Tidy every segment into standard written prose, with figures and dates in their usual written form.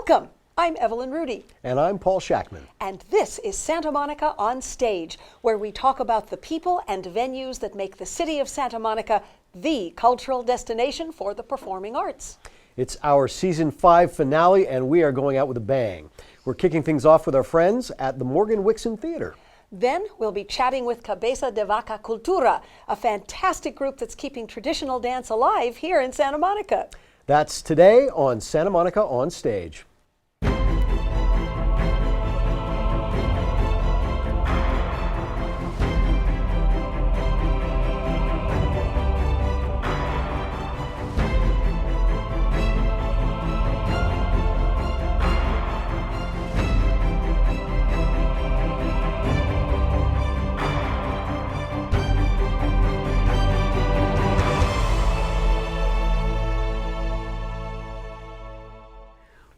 Welcome. I'm Evelyn Rudy. And I'm Paul Shackman. And this is Santa Monica on Stage, where we talk about the people and venues that make the city of Santa Monica the cultural destination for the performing arts. It's our season 5 finale, and we are going out with a bang. We're kicking things off with our friends at the Morgan Wixon Theater. Then we'll be chatting with Cabeza de Vaca Cultura, a fantastic group that's keeping traditional dance alive here in Santa Monica. That's today on Santa Monica on Stage.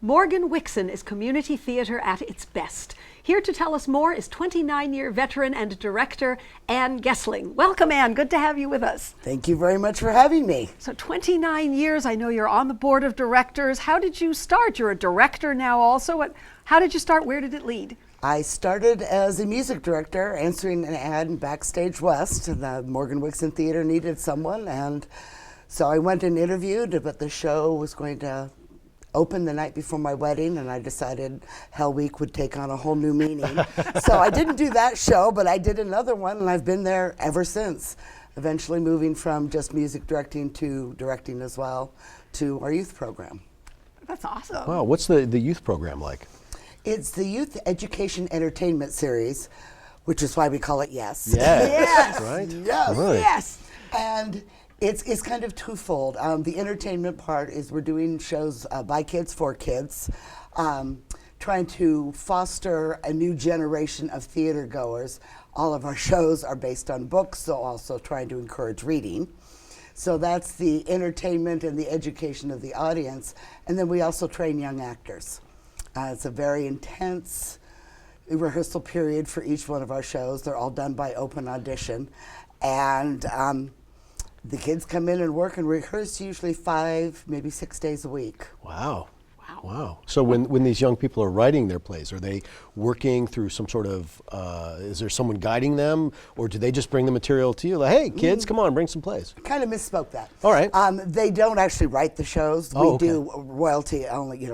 Morgan Wixon is community theater at its best. Here to tell us more is 29-year veteran and director Ann Gessling. Welcome, Ann. Good to have you with us. Thank you very much for having me. So 29 years, I know you're on the board of directors. How did you start? You're a director now also. How did you start? Where did it lead? I started as a music director, answering an ad in Backstage West. The Morgan Wixon Theater needed someone, and so I went and interviewed, but the show was going to open the night before my wedding, and I decided Hell Week would take on a whole new meaning. So I didn't do that show, but I did another one, and I've been there ever since, eventually moving from just music directing to directing as well to our youth program. That's awesome. Wow, what's the youth program like? It's the Youth Education Entertainment Series, which is why we call it YES. Yes, right? Yes. Right. Yes. And it's kind of twofold. The entertainment part is we're doing shows by kids for kids, trying to foster a new generation of theater goers. All of our shows are based on books, so also trying to encourage reading. So that's the entertainment and the education of the audience. And then we also train young actors. It's a very intense rehearsal period for each one of our shows. They're all done by open audition. And the kids come in and work and rehearse usually 5, maybe 6 days a week. Wow. Wow. So when these young people are writing their plays, are they working through some sort of, is there someone guiding them, or do they just bring the material to you? Like, hey, kids, come on, bring some plays. Kind of misspoke that. All right. They don't actually write the shows. Oh, we okay. do royalty only,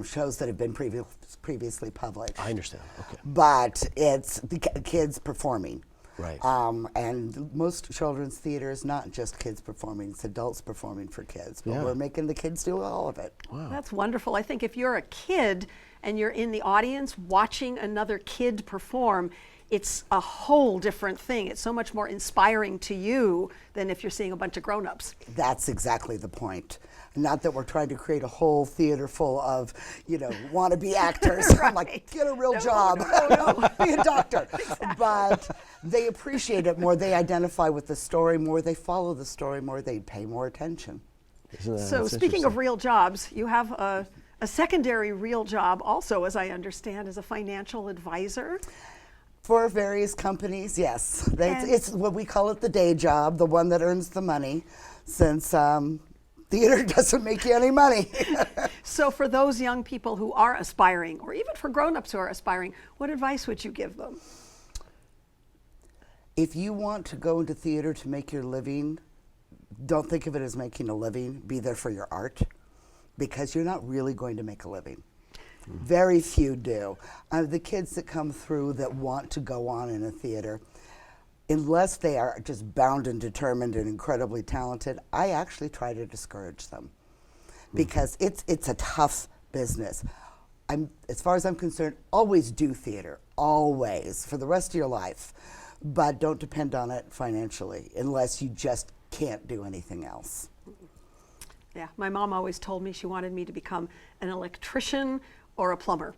shows that have been previously published. I understand. Okay. But it's the kids performing. Right. And most children's theater is not just kids performing, it's adults performing for kids. But Yeah. we're making the kids do all of it. Wow. That's wonderful. I think if you're a kid and you're in the audience watching another kid perform, it's a whole different thing. It's so much more inspiring to you than if you're seeing a bunch of grown-ups. That's exactly the point. Not that we're trying to create a whole theater full of, wannabe actors. I'm like, get a real job. No. Be a doctor. But they appreciate it more. They identify with the story more. They follow the story more. They pay more attention. So speaking of real jobs, you have a secondary real job also, as I understand, as a financial advisor. For various companies, yes. It's what we call it the day job, the one that earns the money, since theater doesn't make you any money. So for those young people who are aspiring, or even for grown-ups who are aspiring, what advice would you give them? If you want to go into theater to make your living, don't think of it as making a living. Be there for your art, because you're not really going to make a living. Very few do. The kids that come through that want to go on in a theater, unless they are just bound and determined and incredibly talented, I actually try to discourage them, because it's a tough business. As far as I'm concerned, always do theater, always, for the rest of your life, but don't depend on it financially unless you just can't do anything else. Yeah, my mom always told me she wanted me to become an electrician or a plumber.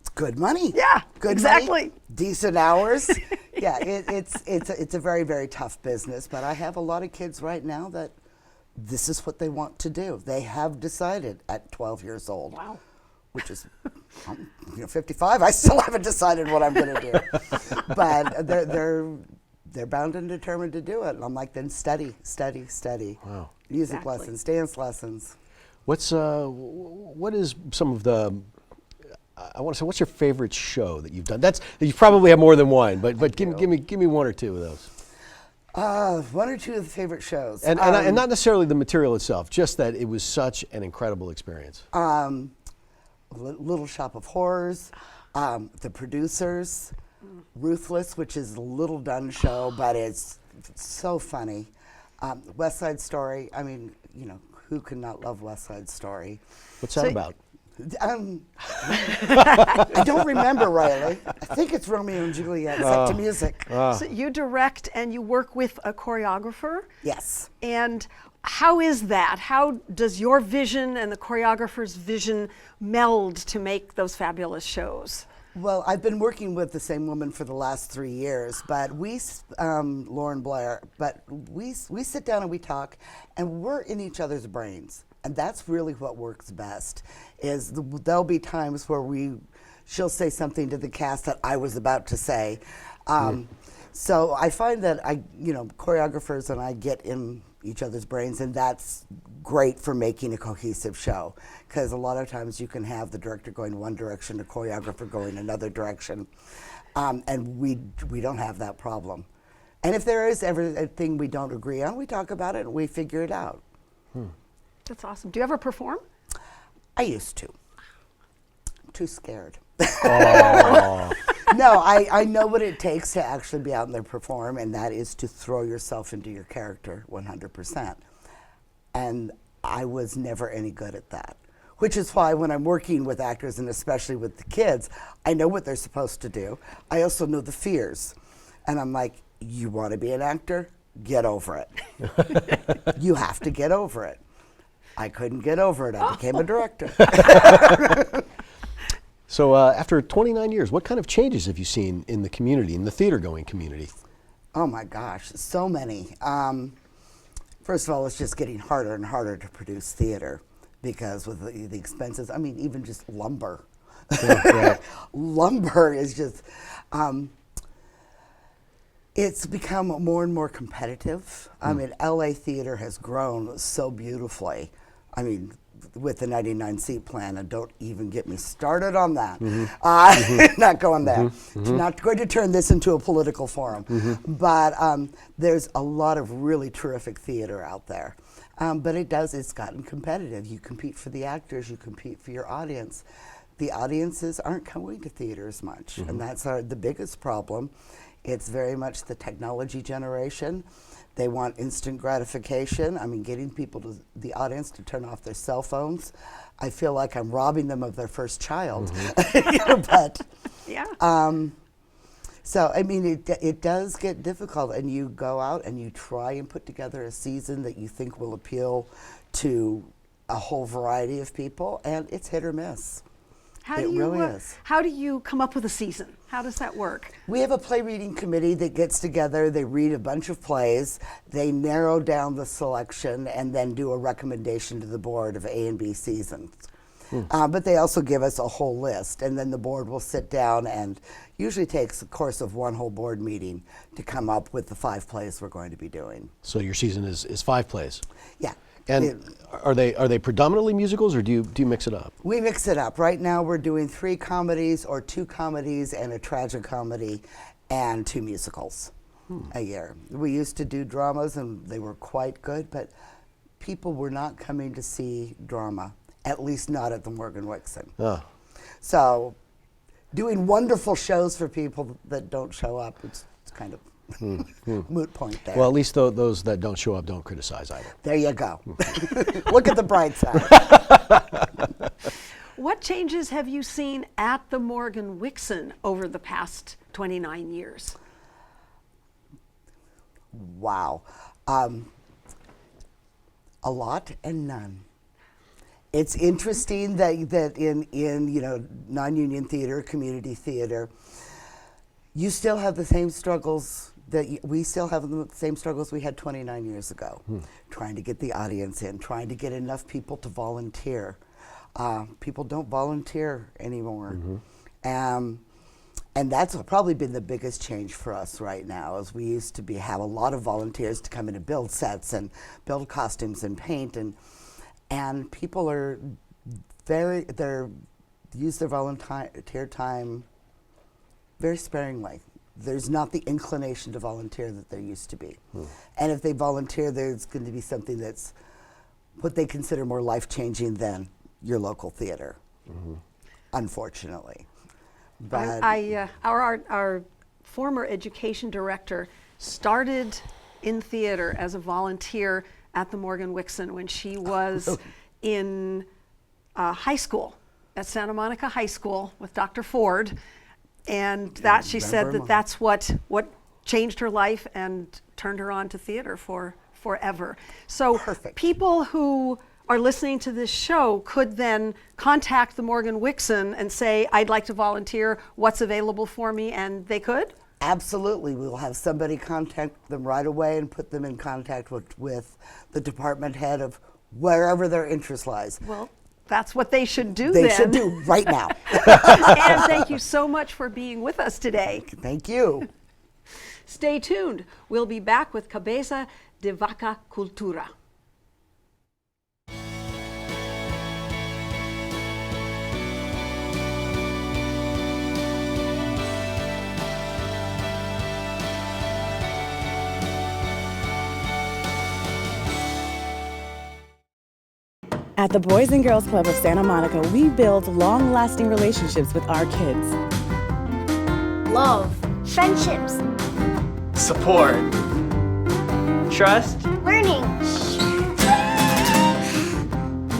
It's good money. Yeah, good exactly. Money, decent hours. Yeah, it's a very, very tough business, but I have a lot of kids right now that this is what they want to do. They have decided at 12 years old. Wow. Which is, 55. I still haven't decided what I'm going to do. But they're bound and determined to do it. And I'm like, then study. Wow. Music Exactly. lessons, dance lessons. What is some of the, I want to say, what's your favorite show that you've done? You probably have more than one, but give me one or two of those. One or two of the favorite shows. And not necessarily the material itself, just that it was such an incredible experience. Little Shop of Horrors, The Producers, Ruthless, which is a little done show, but it's so funny. West Side Story, I mean, you know, who can not love West Side Story? What's that about? I don't remember, Riley. I think it's Romeo and Juliet set to music. So you direct and you work with a choreographer. Yes. And how is that? How does your vision and the choreographer's vision meld to make those fabulous shows? Well, I've been working with the same woman for the last 3 years, but Lauren Blair, but we sit down and we talk, and we're in each other's brains. And that's really what works best, is there'll be times where she'll say something to the cast that I was about to say. So I find that choreographers and I get in each other's brains, and that's great for making a cohesive show, because a lot of times you can have the director going one direction, the choreographer going another direction, and we don't have that problem. And if there is ever a thing we don't agree on, we talk about it and we figure it out. That's awesome. Do you ever perform? I used to. I'm too scared. Oh. No, I know what it takes to actually be out and there perform, and that is to throw yourself into your character 100%. And I was never any good at that, which is why when I'm working with actors, and especially with the kids, I know what they're supposed to do. I also know the fears. And I'm like, you want to be an actor? Get over it. You have to get over it. I couldn't get over it. I became a director. So after 29 years, what kind of changes have you seen in the community, in the theater-going community? Oh my gosh, so many. First of all, it's just getting harder and harder to produce theater, because with the expenses, I mean, even just lumber. Yeah, right. Lumber is just, it's become more and more competitive. I mean, LA theater has grown so beautifully. I mean, with the 99-seat plan, and don't even get me started on that. Not going there. Not going to turn this into a political forum. But there's a lot of really terrific theater out there. But it's gotten competitive. You compete for the actors, you compete for your audience. The audiences aren't coming to theater as much, and that's the biggest problem. It's very much the technology generation. They want instant gratification. I mean, getting the audience to turn off their cell phones. I feel like I'm robbing them of their first child. But Yeah. so, I mean, it does get difficult, and you go out and you try and put together a season that you think will appeal to a whole variety of people, and it's hit or miss. Really is. How do you come up with a season? How does that work? We have a play reading committee that gets together. They read a bunch of plays. They narrow down the selection and then do a recommendation to the board of A and B seasons. But they also give us a whole list, and then the board will sit down, and usually takes a course of one whole board meeting to come up with the 5 plays we're going to be doing. So your season is 5 plays. Yeah. And are they predominantly musicals, or do you mix it up? We mix it up. Right now we're doing 3 comedies, or 2 comedies and a tragicomedy, and 2 musicals a year. We used to do dramas, and they were quite good, but people were not coming to see drama, at least not at the Morgan Wixon. Oh. So doing wonderful shows for people that don't show up, it's kind of moot point there. Well, at least those that don't show up don't criticize either. There you go. Look at the bright side. What changes have you seen at the Morgan Wixon over the past 29 years? Wow. A lot and none. It's interesting that in non-union theater, community theater, you still have the same struggles we still have the same struggles we had 29 years ago. Trying to get the audience in, trying to get enough people to volunteer. People don't volunteer anymore. And that's probably been the biggest change for us right now, is we used to have a lot of volunteers to come in and build sets and build costumes and paint, and people are use their volunteer time very sparingly. There's not the inclination to volunteer that there used to be. And if they volunteer, there's going to be something that's what they consider more life-changing than your local theater, unfortunately. But Our former education director started in theater as a volunteer at the Morgan Wixon when she was in high school at Santa Monica High School with Dr. Ford, and that she said that that's what changed her life and turned her on to theater forever. So people who are listening to this show could then contact the Morgan Wixon and say, I'd like to volunteer, what's available for me, and they could? Absolutely. We will have somebody contact them right away and put them in contact with the department head of wherever their interest lies. Well, that's what they should do They then. should do right now. And thank you so much for being with us today. Thank you. Stay tuned. We'll be back with Cabeza de Vaca Cultura. At the Boys and Girls Club of Santa Monica, we build long-lasting relationships with our kids. Love, friendships, Support. Trust. learning.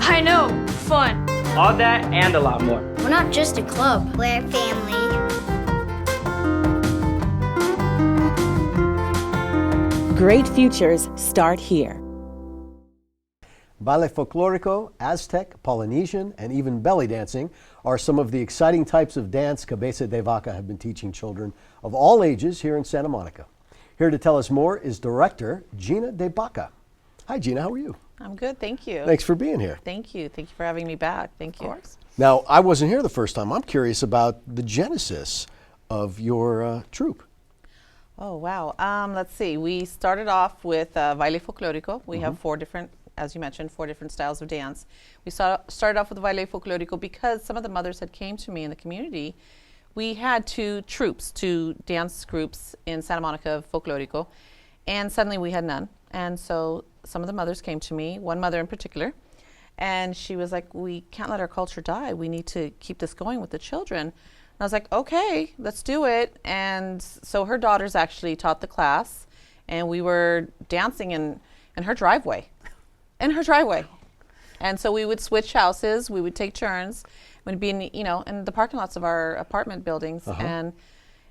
I know, fun. All that and a lot more. We're not just a club. We're family. Great futures start here. Baile folklorico, Aztec, Polynesian, and even belly dancing are some of the exciting types of dance Cabeza de Vaca have been teaching children of all ages here in Santa Monica. Here to tell us more is director Gina De Baca. Hi Gina, how are you? I'm good, thank you. Thanks for being here. Thank you. Thank you for having me back. Thank you. Of course. Now, I wasn't here the first time. I'm curious about the genesis of your troupe. Oh, wow. Let's see. We started off with Baile Folklorico. We have four different, as you mentioned, four different styles of dance. We started off with Baile Folklorico because some of the mothers had came to me in the community. We had two dance groups in Santa Monica Folklorico, and suddenly we had none. And so some of the mothers came to me, one mother in particular, and she was like, we can't let our culture die. We need to keep this going with the children. And I was like, okay, let's do it. And so her daughters actually taught the class, and we were dancing in her driveway. And so we would switch houses, we would take turns, we'd be in the parking lots of our apartment buildings, and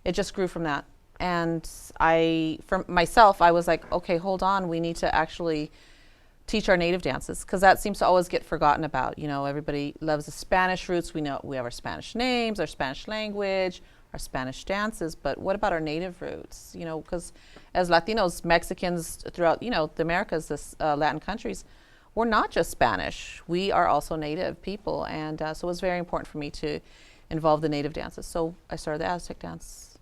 it just grew from that. And for myself, I was like, okay, hold on, we need to actually teach our native dances, because that seems to always get forgotten about. Everybody loves the Spanish roots. We know we have our Spanish names, our Spanish language, our Spanish dances, but what about our native roots? Because as Latinos, Mexicans throughout, the Americas, the Latin countries, we're not just Spanish. We are also native people, and so it was very important for me to involve the native dances. So I started the Aztec dance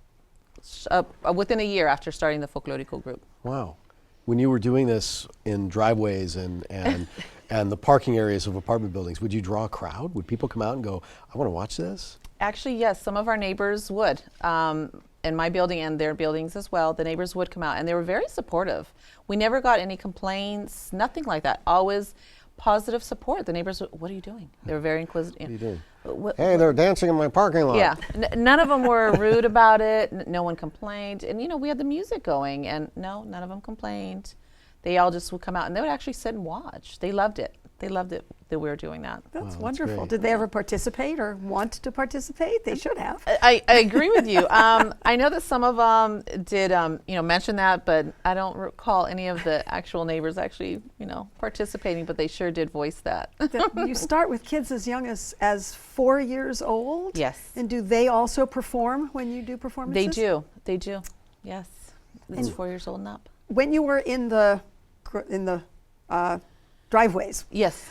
within a year after starting the Folklorico group. Wow. When you were doing this in driveways and the parking areas of apartment buildings, would you draw a crowd? Would people come out and go, I want to watch this? Actually, yes, some of our neighbors would. In my building and their buildings as well, the neighbors would come out, and they were very supportive. We never got any complaints, nothing like that. Always positive support. The neighbors, what are you doing? They were very inquisitive. What are you doing? Hey, they're dancing in my parking lot. Yeah, none of them were rude about it. No one complained. And we had the music going, and no, none of them complained. They all just would come out, and they would actually sit and watch. They loved it. They loved it that we were doing that. That's Wow, wonderful. great. Did they ever participate or want to participate? They should have. I agree with you. I know that some of them did, mention that, but I don't recall any of the actual neighbors actually, participating, but they sure did voice that. You start with kids as young as 4 years old? Yes. And do they also perform when you do performances? They do. Yes. It's 4 years old and up. When you were in the driveways, Yes.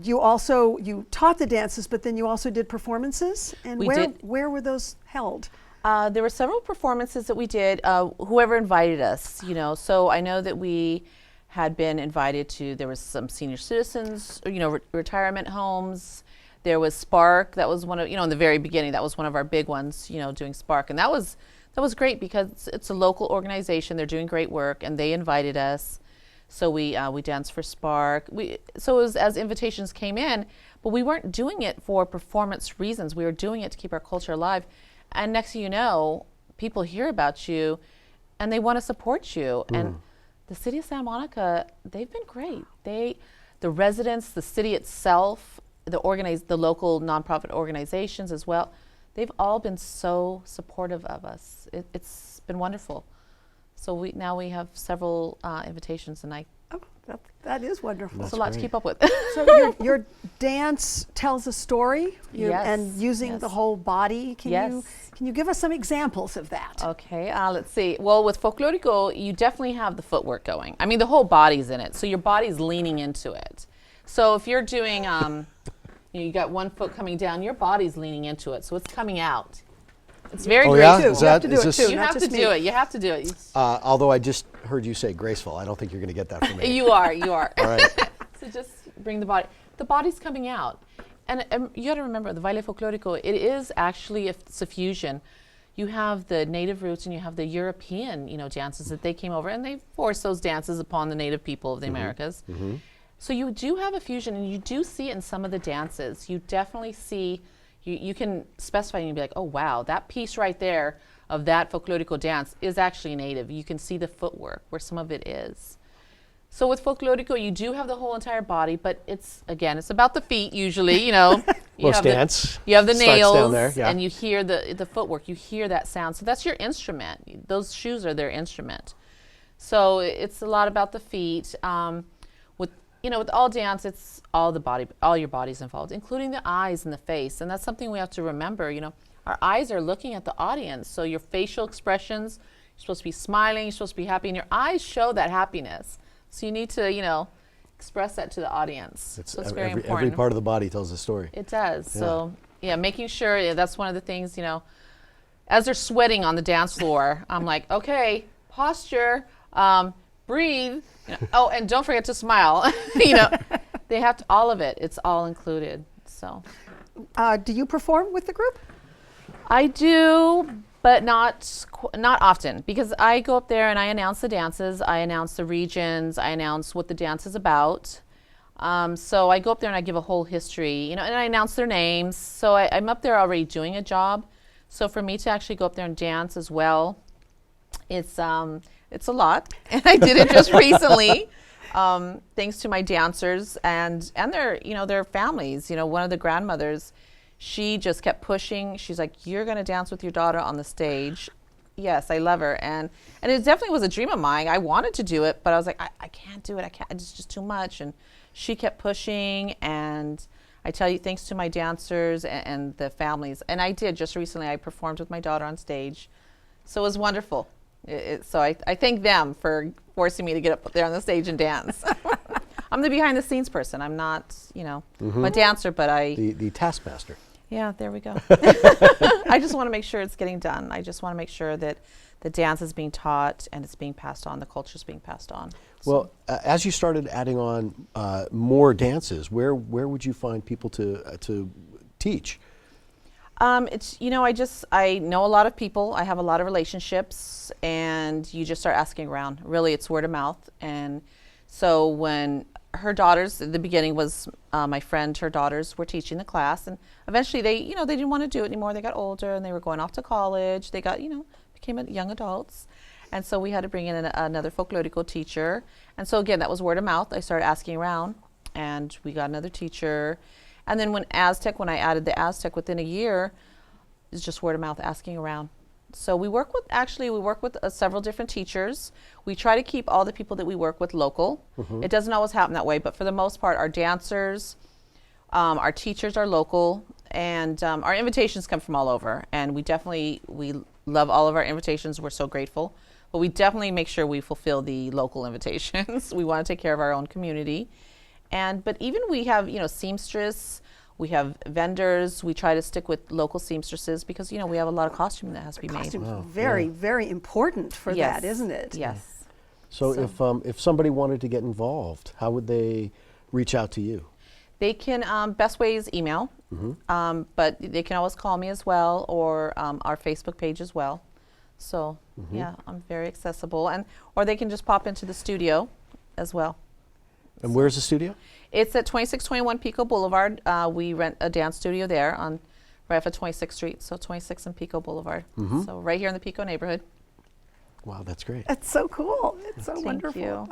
you taught the dances, but then you also did performances? And We where did. where were those held? There were several performances that we did, whoever invited us, So I know that we had been invited to, there was some senior citizens, retirement homes. There was Spark, that was one of, in the very beginning, that was one of our big ones, doing Spark. And that was great because it's a local organization. They're doing great work, and they invited us. So we danced for Spark. So it was as invitations came in, but we weren't doing it for performance reasons. We were doing it to keep our culture alive. And next thing you know, people hear about you, and they want to support you. And the city of Santa Monica, they've been great. The residents, the city itself, the local nonprofit organizations as well, they've all been so supportive of us. It's been wonderful. So now we have several invitations, and that is wonderful. it's a lot to keep up with. So your dance tells a story, Yes, and using the whole body. Can you give us some examples of that? Okay, let's see. Well, with Folklorico, you definitely have the footwork going. I mean, the whole body's in it, so your body's leaning into it. So if you're doing, you got one foot coming down, your body's leaning into it, so it's coming out. It's very graceful. Is that, You have to do is it this, too. You not have to just do me. it. You have to do it. although I just heard you say graceful, I don't think you're going to get that from me. You are. All right. So just bring the body. The body's coming out. And you got to remember, the Baile Folklorico, it is actually it's a fusion. You have the native roots and you have the European, dances that they came over, and they forced those dances upon the native people of the Americas. So you do have a fusion, and you do see it in some of the dances. You definitely see, you can specify and you'd be like, oh wow, that piece right there of that Folklorico dance is actually native. You can see the footwork where some of it is. So with Folklorico, you do have the whole entire body, but it's about the feet usually, You Most have dance you have the starts nails, down there, yeah. and you hear the footwork. You hear that sound. So that's your instrument. Those shoes are their instrument. So it's a lot about the feet. With all dance, it's all the body, all your body's involved, including the eyes and the face. And that's something we have to remember. Our eyes are looking at the audience. So your facial expressions, you're supposed to be smiling, you're supposed to be happy, and your eyes show that happiness. So you need to, express that to the audience. So it's very important. Every part of the body tells a story. It does. So making sure, that's one of the things, as they're sweating on the dance floor, I'm like, okay, posture, breathe, oh, and don't forget to smile. They have to, all of it. It's all included. So Do you perform with the group? I do, but not often, because I go up there and I announce the dances, I announce the regions, I announce what the dance is about. So I go up there and I give a whole history, and I announce their names. So I'm up there already doing a job. So for me to actually go up there and dance as well, it's a lot. And I did it just recently, thanks to my dancers and their, their families. One of the grandmothers, she just kept pushing. She's like, you're going to dance with your daughter on the stage. Yes, I love her. And it definitely was a dream of mine. I wanted to do it, but I was like, I can't do it. I can't. It's just too much. And she kept pushing. And I tell you, thanks to my dancers and the families. And I did just recently. I performed with my daughter on stage. So it was wonderful. So I thank them for forcing me to get up there on the stage and dance. I'm the behind the scenes person. I'm not, a dancer, but The taskmaster. yeah, there we go. I just want to make sure it's getting done. I just want to make sure that the dance is being taught and it's being passed on, the culture is being passed on. Well, as you started adding on more dances, where would you find people to teach? It's, I know a lot of people. I have a lot of relationships, and you just start asking around. Really, it's word of mouth. And so when her daughters, at the beginning was my friend, her daughters were teaching the class, and eventually they didn't want to do it anymore. They got older and they were going off to college. They got, became young adults. And so we had to bring in another Folklorico teacher. And so again, that was word of mouth. I started asking around, and we got another teacher. And then when I added the Aztec within a year, it's just word of mouth, asking around. So we work with several different teachers. We try to keep all the people that we work with local. It doesn't always happen that way, but for the most part, our dancers, our teachers are local, and our invitations come from all over. And we love all of our invitations. We're so grateful. But we definitely make sure we fulfill the local invitations. We want to take care of our own community. But even we have, seamstress, we have vendors. We try to stick with local seamstresses because, we have a lot of costume that has to be made. Costume's very, very important for that, isn't it? Yes. So if somebody wanted to get involved, how would they reach out to you? They can, best way is email, but they can always call me as well, or our Facebook page as well. So yeah, I'm very accessible, or they can just pop into the studio as well. And where's the studio? It's at 2621 Pico Boulevard. We rent a dance studio there on right off of 26th Street, so 26 and Pico Boulevard. So right here in the Pico neighborhood. Wow, that's great. It's so cool. It's so Thank wonderful. you.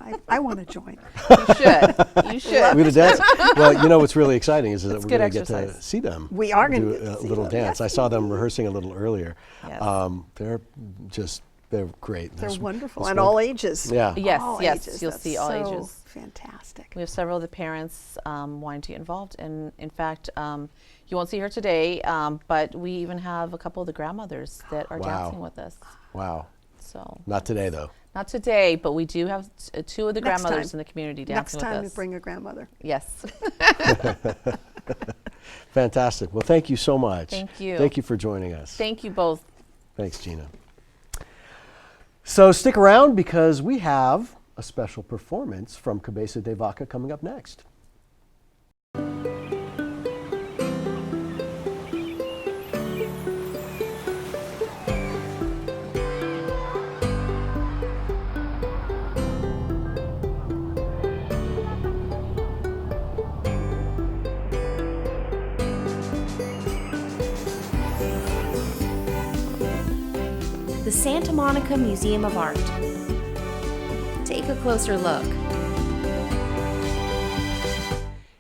Ah, I want to join. You should. You should. We to dance. Well, you know what's really exciting is that It's we're good going to get to exercise. see them. We are gonna do get to a see little them, dance. yes, I saw them rehearsing a little earlier. Yes. They're great. They're This- wonderful, this and one- all ages. Yeah. Yes, All yes, ages. you'll That's see all so ages. Fantastic. We have several of the parents wanting to get involved, and in fact, you won't see her today, but we even have a couple of the grandmothers that are Wow. dancing with us. Wow. So Not today though. not today, but we do have two of the Next grandmothers time. in the community Next dancing time with we us. bring a grandmother. Yes. Fantastic. Well, thank you so much. Thank you. Thank you for joining us. Thank you both. Thanks, Gina. So stick around because we have a special performance from Cabeza de Vaca coming up next. The Santa Monica Museum of Art. Take a closer look.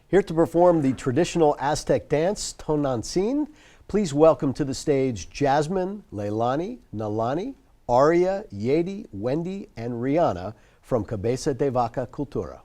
Here to perform the traditional Aztec dance, Tonantzin, please welcome to the stage Jasmine, Leilani, Nalani, Aria, Yedi, Wendy, and Rihanna from Cabeza de Vaca Cultura.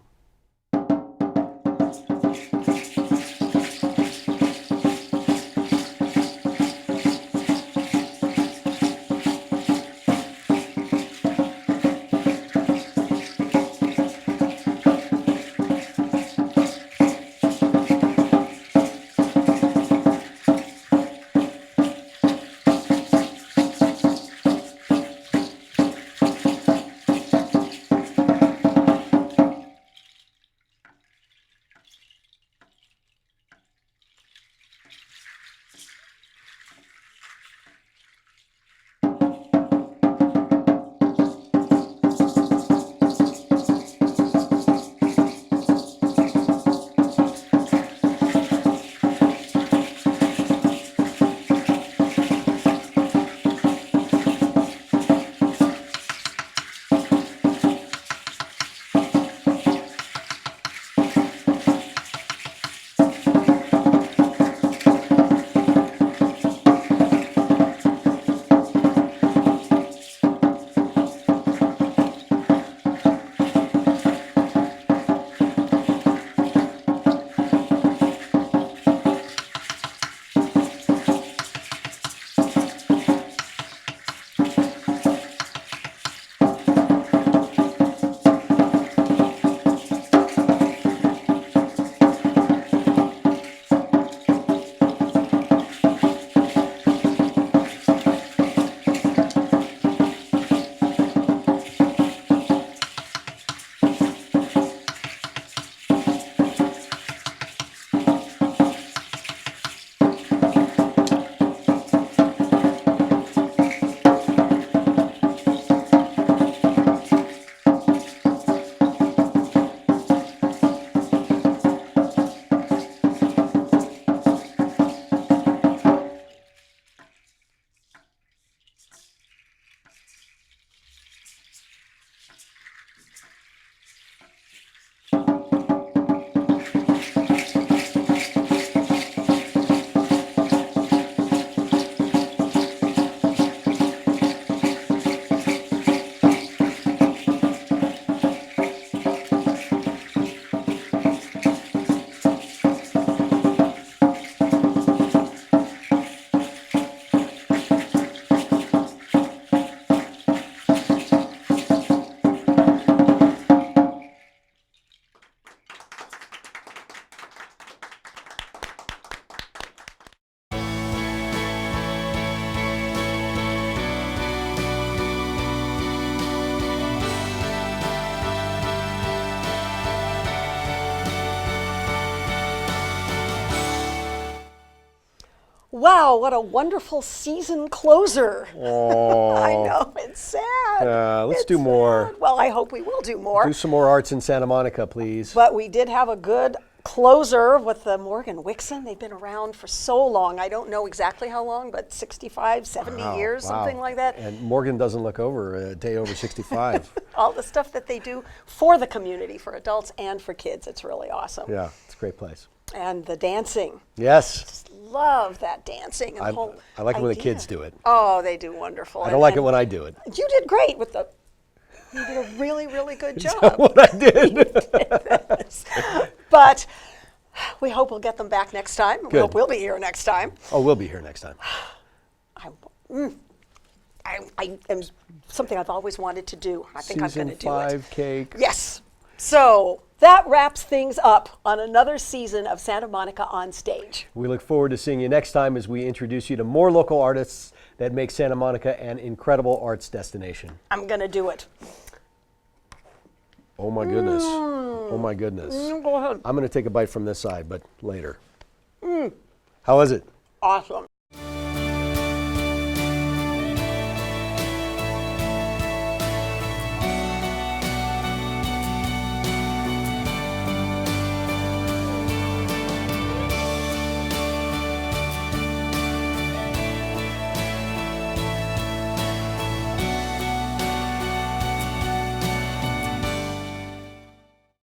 Wow, what a wonderful season closer. Oh, I know, it's sad. let's It's do more. sad. Well, I hope we will do more. Do some more arts in Santa Monica, please. But we did have a good closer with the Morgan Wixon. They've been around for so long. I don't know exactly how long, but 65, 70 years, something like that. And Morgan doesn't look over a day over 65. All the stuff that they do for the community, for adults and for kids. It's really awesome. Yeah, it's a great place. And the dancing. Yes. Love that dancing. And I the whole like it when the idea. kids do it. Oh, they do wonderful. I don't like it when I do it. You did great with the. You did a really, really good job. What I did. But we hope we'll get them back next time. We Good. hope we'll be here next time. Oh, we'll be here next time. I am something I've always wanted to do. I think I'm going to Season do it. 5 cake. Yes. So that wraps things up on another season of Santa Monica on Stage. We look forward to seeing you next time as we introduce you to more local artists that make Santa Monica an incredible arts destination. I'm going to do it. Oh my goodness. Oh my goodness. Go ahead. I'm going to take a bite from this side, but later. How is it? Awesome.